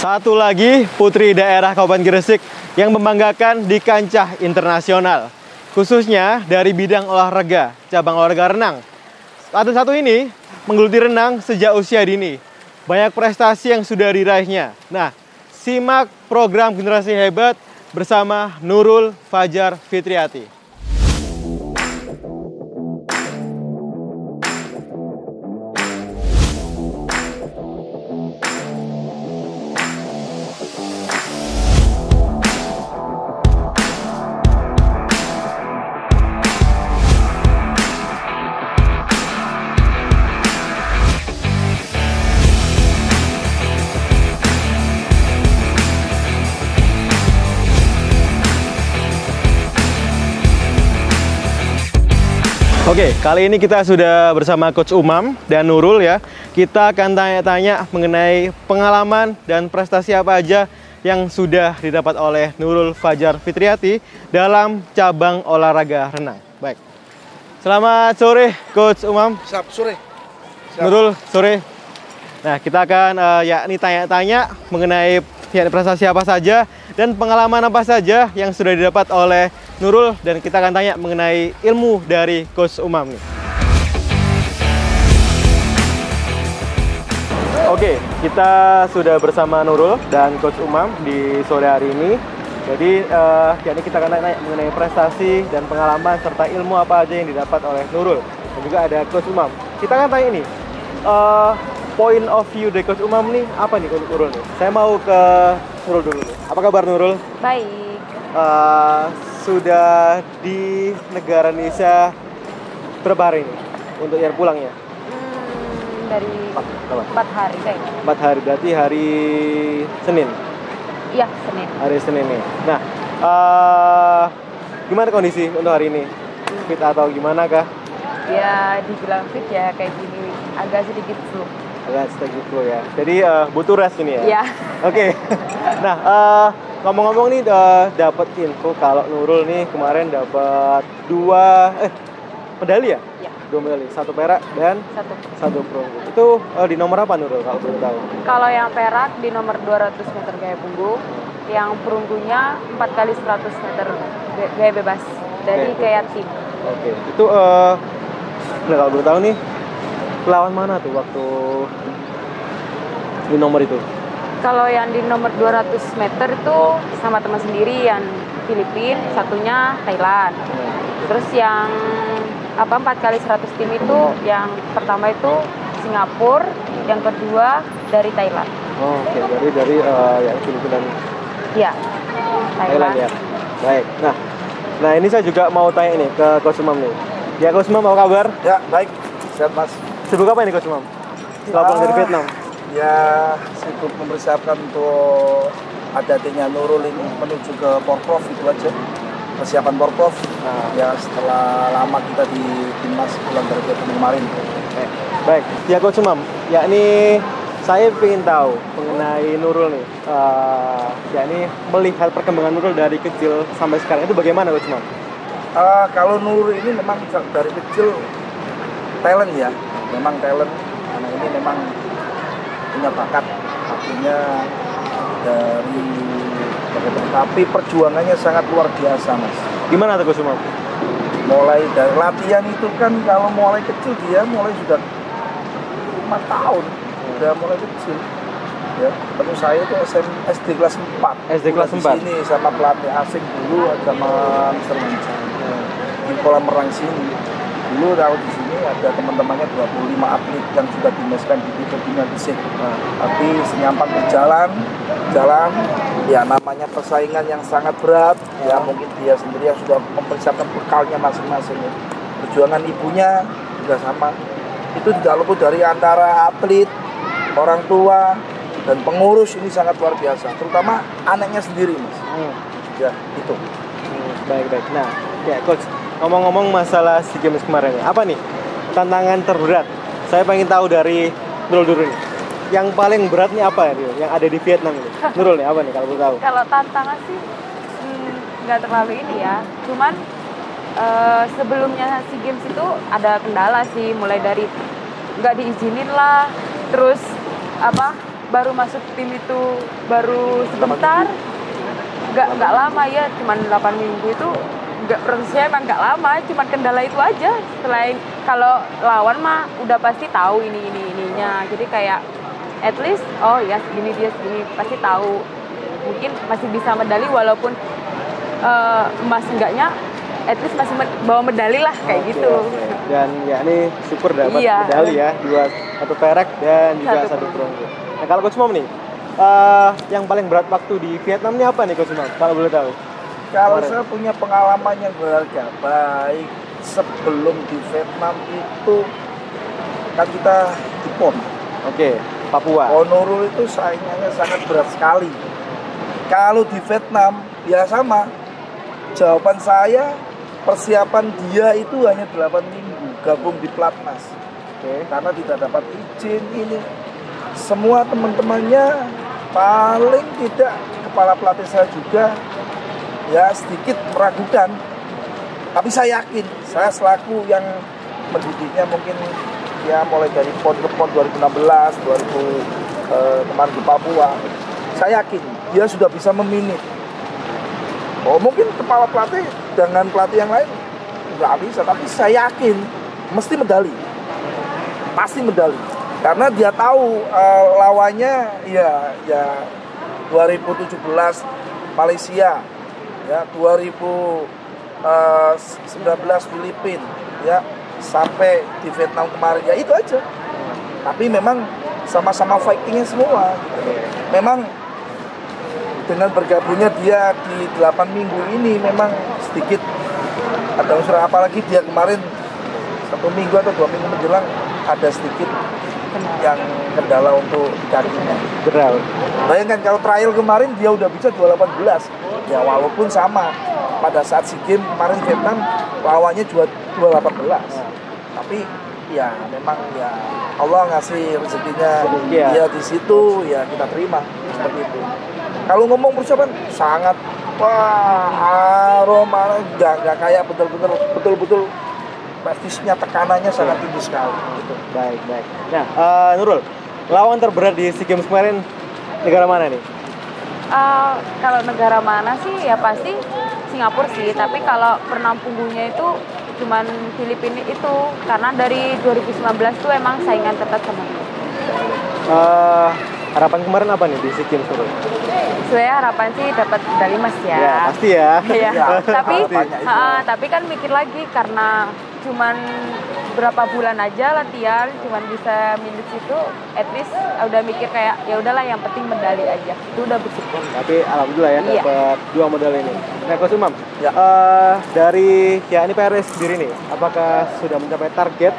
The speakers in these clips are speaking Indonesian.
Satu lagi putri daerah Kabupaten Gresik yang membanggakan di kancah internasional, khususnya dari bidang olahraga, cabang olahraga renang. Satu ini menggeluti renang sejak usia dini. Banyak prestasi yang sudah diraihnya. Nah, simak program Generasi Hebat bersama Nurul Fajar Fitriati. Oke, kali ini kita sudah bersama Coach Umam dan Nurul ya. Kita akan tanya-tanya mengenai pengalaman dan prestasi apa aja yang sudah didapat oleh Nurul Fajar Fitriati dalam cabang olahraga renang. Baik. Selamat sore Coach Umam. Sore. Nurul, sore. Nah, kita akan yakni tanya-tanya mengenai prestasi apa saja dan pengalaman apa saja yang sudah didapat oleh Nurul, dan kita akan tanya mengenai ilmu dari Coach Umam nih. Oke, kita sudah bersama Nurul dan Coach Umam di sore hari ini. Jadi yakni kita akan tanya mengenai prestasi dan pengalaman serta ilmu apa aja yang didapat oleh Nurul. Dan juga ada Coach Umam. Kita akan tanya ini, point of view dari Coach Umam nih apa nih Coach Nurul nih? Saya mau ke Nurul dulu nih. Apa kabar Nurul? Baik. Sudah di negara Indonesia berapa hari ini untuk yang pulangnya? Dari 4 hari kayaknya. 4 hari, berarti hari Senin? Iya, Senin. Hari Senin nih. Nah, gimana kondisi untuk hari ini? Fit atau gimana kah? Ya, dibilang fit ya kayak gini, agak sedikit flu. Agak sedikit flu ya. Jadi butuh rest ini ya? Iya. Oke. Nah, ngomong-ngomong nih, dapat info kalau Nurul nih kemarin dapat 2 medali ya? Iya. 2 medali, 1 perak dan 1 perunggu. Itu di nomor apa Nurul kalau boleh tahu? Kalau yang perak di nomor 200 meter gaya punggung, yang perunggunya 4 kali 100 meter gaya bebas dari kayak tim. Oke. Itu nah kalau boleh tahu nih, lawan mana tuh waktu di nomor itu? Kalau yang di nomor 200 meter itu sama teman sendiri yang Filipina, satunya Thailand. Terus yang 4 kali 100 tim itu yang pertama itu Singapura, yang kedua dari Thailand. Oh, oke. Jadi dari yang Filipina dan Iya. Thailand ya. Baik. Nah ini saya juga mau tanya nih ke Coach Umam nih. Ya Coach Umam, apa kabar? Ya, baik. Sehat, Mas. Sibuk apa ini Coach Umam? Setelah pulang dari Vietnam? Ya, sibuk mempersiapkan untuk adanya Nurul ini menuju ke Porprov, itu aja. Persiapan Porprov. Nah, ya setelah lama kita di timnas pulang dari Vietnam kemarin. Baik. Ya Coach Umam, yakni saya ingin tahu mengenai Nurul nih. Yakni melihat perkembangan Nurul dari kecil sampai sekarang itu bagaimana Coach Umam? Kalau Nurul ini memang dari kecil talent ya. Memang talent. Anak ini memang punya bakat, artinya dari tapi perjuangannya sangat luar biasa, Mas. Gimana tuh Coach Umam? Mulai dari latihan itu kan, kalau mulai kecil dia mulai sudah 5 tahun, sudah mulai kecil. Ya, terus saya itu SD kelas 4. SD kelas 4. Di sini sama pelatih asing dulu, sama Mr. Mancan di kolam renang sini. Dulu kalau di sini ada teman-temannya 25 atlet yang sudah dimasukkan di dunia fisik. Tapi senyampang berjalan, ya namanya persaingan yang sangat berat. Ya mungkin dia sendiri yang sudah mempersiapkan bekalnya masing-masing. Perjuangan ibunya juga sama. Itu tidak luput dari antara atlet, orang tua, dan pengurus. Ini sangat luar biasa. Terutama anaknya sendiri, Mas. Ya, itu. Baik. Nah, ya Coach, ngomong-ngomong masalah SEA Games kemarin, apa nih tantangan terberat? Saya pengen tahu dari Nurul dulu nih. Yang paling berat nih apa ya, yang ada di Vietnam ini? Nurul nih, apa nih kalau boleh tahu? Kalau tantangan sih nggak terlalu ini ya. Cuman sebelumnya SEA Games itu ada kendala sih, mulai dari nggak diizinin lah, terus baru masuk tim itu baru sebentar, nggak lama ya, cuman 8 minggu itu nggak, prosesnya emang nggak lama, cuman kendala itu aja. Selain kalau lawan mah udah pasti tahu ininya, jadi kayak at least oh ya segini dia segini, pasti tahu, mungkin masih bisa medali walaupun emas enggaknya, at least masih bawa medali lah kayak gitu. Dan ya ini syukur dapat medali ya, 1 perak dan juga 1 perunggu. Nah kalau Coach Umam nih, yang paling berat waktu di Vietnam ini apa nih Coach Umam, kalau boleh tahu? Kalau saya punya pengalaman yang berharga, baik sebelum di Vietnam itu kan kita di PON. Oke, Papua. Nurul itu saingannya sangat berat sekali. Kalau di Vietnam ya sama. Jawaban saya, persiapan dia itu hanya 8 minggu gabung di Platnas. Karena tidak dapat izin ini. Semua teman-temannya paling tidak, kepala pelatih saya juga ya sedikit meragukan. Tapi saya yakin, saya selaku yang mendidiknya mungkin ya mulai dari PON ke PON 2016, 2000 kemarin di Papua. Saya yakin dia sudah bisa meminit. Mungkin kepala pelatih dengan pelatih yang lain nggak bisa, tapi saya yakin mesti medali, pasti medali, karena dia tahu lawannya ya 2017 Malaysia, ya 2019 Filipina, ya sampai di Vietnam kemarin, ya itu aja. Tapi memang sama-sama fightingnya semua. Memang dengan bergabungnya dia di 8 minggu ini memang sedikit ada unsur, apalagi dia kemarin 1 minggu atau 2 minggu menjelang ada sedikit yang kendala untuk kakinya. Beral. Bayangkan kalau trial kemarin dia udah bisa 218. Ya walaupun sama pada saat SEA Games kemarin Vietnam lawannya 218. Tapi ya memang ya Allah ngasih rezekinya dia di situ, ya kita terima seperti itu. Kalau ngomong persiapan sangat aroma nggak kayak betul-betul prestisnya, tekanannya sangat tinggi sekali gitu. Baik. Nah, Nurul, lawan terberat di SEA Games kemarin negara mana nih? Kalau negara mana sih ya pasti Singapura sih, tapi kalau penampunggungnya itu cuman Filipina itu, karena dari 2019 tuh emang saingan ketat sama dia. Harapan kemarin apa nih di SEA Games Nurul? Sebenarnya harapan sih dapat medali emas ya. Ya pasti ya. Iya. Ya, tapi kan mikir lagi karena cuman berapa bulan aja latihan, cuman bisa minus itu, at least udah mikir kayak ya udahlah yang penting medali aja. Itu udah bersyukur. Tapi alhamdulillah ya dapat 2 medali ini. Nah, Coach Umam, ya. Dari ya ini PRS sendiri nih, apakah sudah mencapai target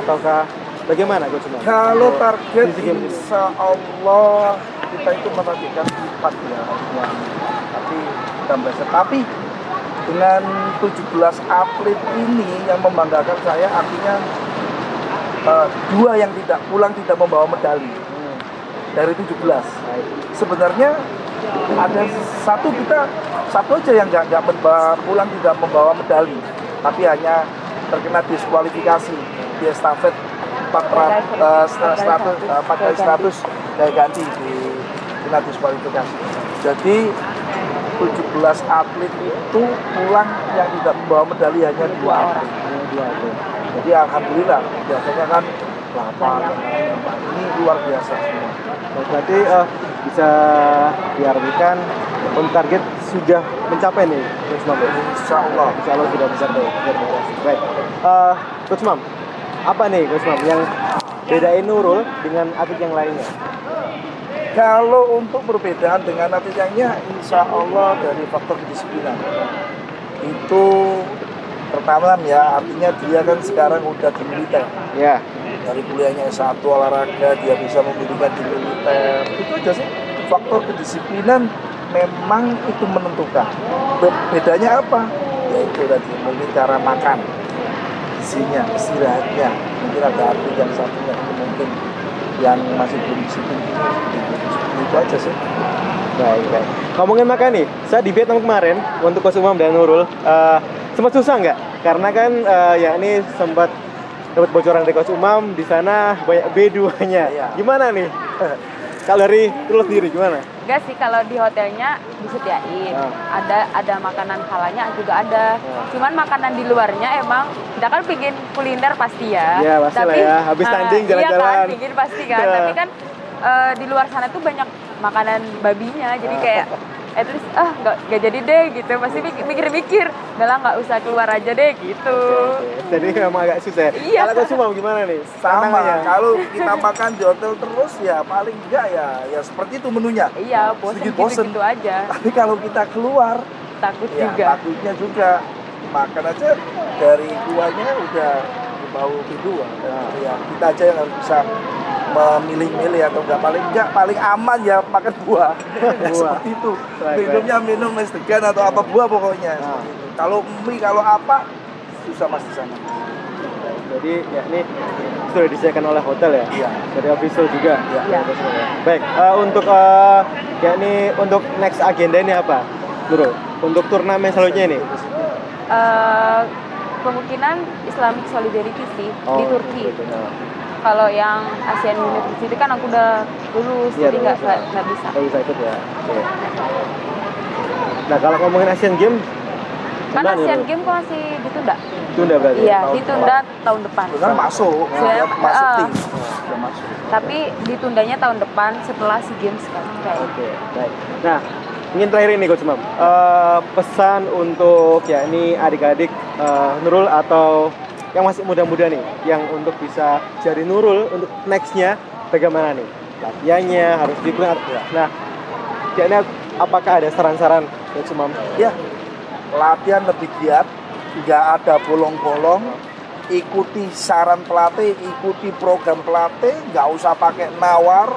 ataukah bagaimana Coach Umam? Kalau target insya Allah kita itu menargetkan 4 ya, tapi dengan 17 atlet ini yang membanggakan saya, artinya 2 yang tidak pulang tidak membawa medali dari 17. Sebenarnya ada satu aja yang nggak pulang tidak membawa medali, tapi hanya terkena diskualifikasi di estafet 4 kali 100 gaya ganti di kena diskualifikasi. Jadi 17 atlet itu pulang yang tidak membawa medali hanya 2 orang. Jadi alhamdulillah, biasanya kan 8, ini luar biasa semua. Berarti bisa diartikan untuk target sudah mencapai nih Coach Umam. Insya Allah sudah mencapai. Baik, Coach Umam, apa nih Coach Umam yang bedain Nurul dengan atlet yang lainnya? Kalau untuk perbedaan dengan atlet lainnya, insya Allah dari faktor kedisiplinan. Itu pertama ya, artinya dia kan sekarang udah di militer. Ya. Dari kuliahnya S1 olahraga, dia bisa membuktikan di militer. Itu aja sih. Faktor kedisiplinan memang itu menentukan. Bedanya apa? Yaitu tadi mungkin cara makan, gizinya, istirahatnya. Mungkin ada atlet yang satunya itu mungkin yang masih belum disiplin. Itu aja sih. Baik. Ngomongin makan nih, saya di Vietnam kemarin untuk Coach Umam dan Nurul, sempat susah nggak? Karena kan ya ini sempat dapat bocoran dari Coach Umam, di sana banyak B2-nya. Ya. Gimana nih? Kalau dari Nurul sendiri gimana? Enggak sih, kalau di hotelnya disediain. Ada makanan halalnya juga ada. Cuman makanan di luarnya emang kita kan pingin kuliner pasti ya. Iya, pasti lah ya. Habis tanding jalan-jalan. Iya kan, pingin pasti kan. Tapi kan di luar sana tuh banyak makanan babinya. Jadi kayak at least nggak jadi deh gitu. Pasti mikir-mikir. Udah lah nggak usah keluar aja deh gitu. Jadi memang agak susah. Iya. Kalau Kusumam gimana nih? Sama, Tantangannya? kalau kita makan di hotel terus ya paling enggak ya seperti itu menunya. Iya, bosen Sedikit bosen. gitu-gitu aja. Tapi kalau kita keluar, Takut ya juga. takutnya juga makan aja dari kuahnya udah bau kedua. Ya kita aja yang harus bisa memilih-milih atau enggak paling aman ya makan buah. Ya, seperti itu. Minumnya minum es degan atau apa buah pokoknya. Seperti itu. Kalau mie kalau apa susah mas di sana. Jadi ya ini sudah disediakan oleh hotel ya? Iya. Dari official juga? Iya. Baik, untuk ya ini untuk next agenda ini apa? Nurul, untuk turnamen selanjutnya ini? Kemungkinan Islamic Solidarity sih di Turki. Gitu. Nah. Kalau yang Asian University kan aku udah lulus, Iya, jadi nggak lulus, bisa. Nggak bisa ikut ya? Oke. Nah kalau ngomongin Asian Games, Karena gimana, Asian Nurul? Games kok masih ditunda. Tunda berarti? Iya, ditunda tahun depan. Sebenarnya masuk, Sudah, masuk tim. Sudah masuk. Tapi ditundanya tahun depan setelah SEA Games kan. Oke, baik. Nah, ingin terakhir ini Coach Imam, pesan untuk ya ini adik-adik Nurul atau yang masih muda-muda nih, yang untuk bisa jadi Nurul untuk nextnya bagaimana nih? Latihannya harus disiplin. Nah, ya ini apakah ada saran-saran Coach Imam? Ya, latihan lebih giat, nggak ada bolong-bolong, ikuti saran pelatih, ikuti program pelatih, nggak usah pakai nawar,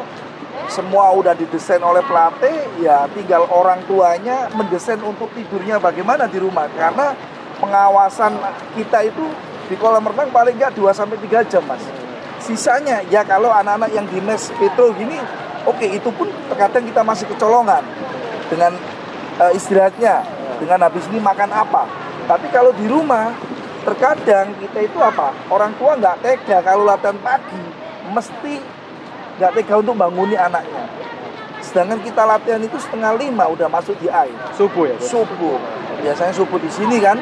semua udah didesain oleh pelatih, ya tinggal orang tuanya mendesain untuk tidurnya bagaimana di rumah, karena pengawasan kita itu di kolam renang paling nggak 2-3 jam mas. Sisanya ya kalau anak-anak yang di mes Petro gini, oke, itu pun terkadang kita masih kecolongan dengan istirahatnya, dengan habis ini makan apa. Tapi kalau di rumah, terkadang kita itu apa? Orang tua nggak tega kalau latihan pagi, mesti nggak tega untuk banguni anaknya. Sedangkan kita latihan itu 4:30 udah masuk di air. Subuh ya? Coach? Subuh. Biasanya subuh di sini kan.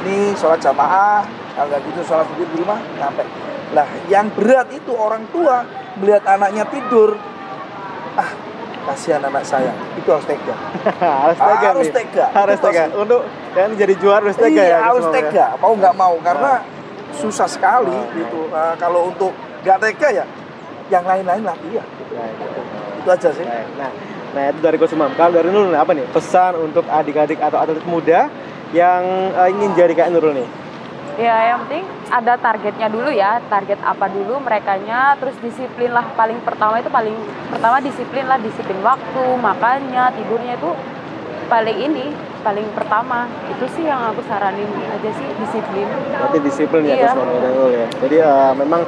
Ini sholat jamaah, kalau nggak gitu sholat subuh di rumah, sampai. Lah, yang berat itu orang tua melihat anaknya tidur. Kasihan anak saya, itu harus tega. harus tega Harus nih. tega. Harus Itu tega. Untuk dan jadi juara harus tega Iya, ya. Coach harus Imam, ya? tega. Mau nggak mau, karena susah sekali gitu. Kalau untuk nggak tega ya, yang lain-lain lah iya. Itu aja sih. Nah itu dari Coach Imam. Kalau dari Nurul apa nih pesan untuk adik-adik atau atlet muda yang ingin jadi kayak Nurul nih? Ya, yang penting ada targetnya dulu ya. Target apa dulu merekanya, terus disiplin lah. Paling pertama disiplin lah, disiplin waktu, makannya, tidurnya itu paling pertama. Itu sih yang aku saranin aja sih, disiplin. Berarti disiplin ya Iya. Coach Imam dan Nurul ya. Jadi memang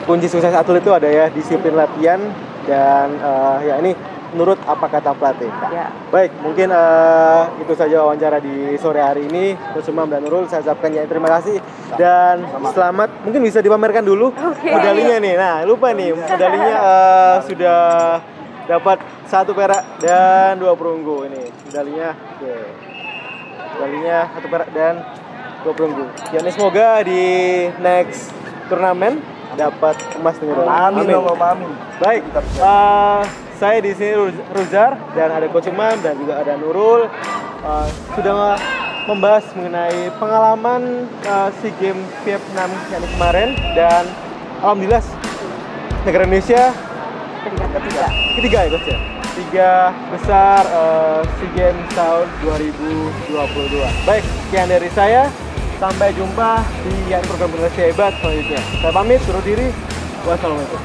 kunci sukses atlet itu ada ya disiplin latihan dan ya ini menurut apa kata pelatih. Ya. Baik, mungkin itu saja wawancara di sore hari ini. Coach Imam dan Nurul, saya ucapkan ya terima kasih dan selamat. Mungkin bisa dipamerkan dulu medalinya nih. Nah, lupa nih medalinya sudah dapat 1 perak dan 2 perunggu ini. Medalinya, oke. Medalinya 1 perak dan 2 perunggu. Ya, ini semoga di next turnamen dapat emas nih. Amin. Amin. Baik, saya di sini Ruzar dan ada Coach Imam dan juga ada Nurul sudah membahas mengenai pengalaman SEA Games Vietnam yang kemarin dan alhamdulillah negara Indonesia ketiga ya Coach ya? 3 besar SEA Games tahun 2022. Baik, sekian dari saya. Sampai jumpa di program Generasi Hebat selanjutnya. Saya pamit, suruh diri. Wassalamualaikum.